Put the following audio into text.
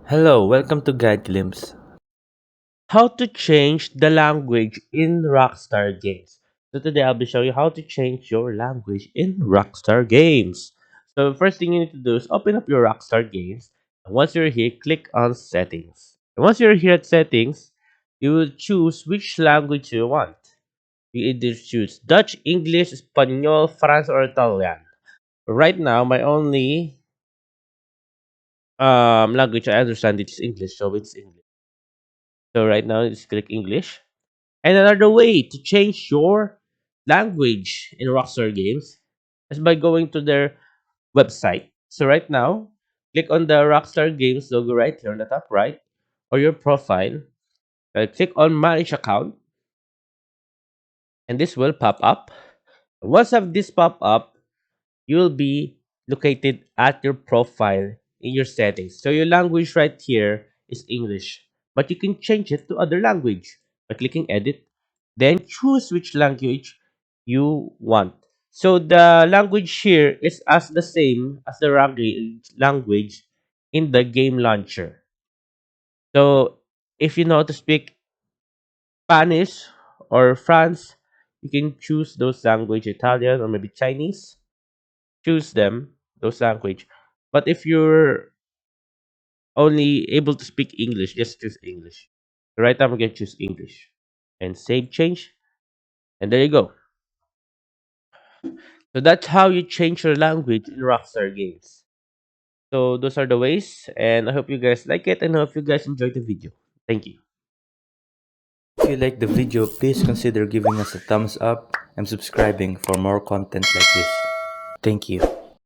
Hello, welcome to Guide Glimpse. How to change the language in Rockstar Games. So today I'll be showing you how to change your language in Rockstar Games. So first thing you need to do is open up your Rockstar Games. And once you're here, click on Settings. And once you're here at Settings, you will choose which language you want. You either choose Dutch, English, Espanol, France, or Italian. Right now, my only language I understand is English, so it's English. So right now, just click English. And another way to change your language in Rockstar Games is by going to their website. So right now, click on the Rockstar Games logo right here on the top right, or your profile. Click on Manage Account, and this will pop up. Once of this pop up, you will be located at your profile in your settings. So your language right here is English, but you can change it to other language by clicking edit, then choose which language you want. So the language here is as the same as the language in the game launcher. So if you know how to speak Spanish or France, you can choose those language, Italian or maybe Chinese, choose them, those language. But if you're only able to speak English, just choose English. So right now I'm gonna choose English and save change, and there you go. So that's how you change your language in Rockstar Games. So those are the ways, and I hope you guys like it, and I hope you guys enjoyed the video. Thank you. If you like the video, please consider giving us a thumbs up and subscribing for more content like this. Thank you.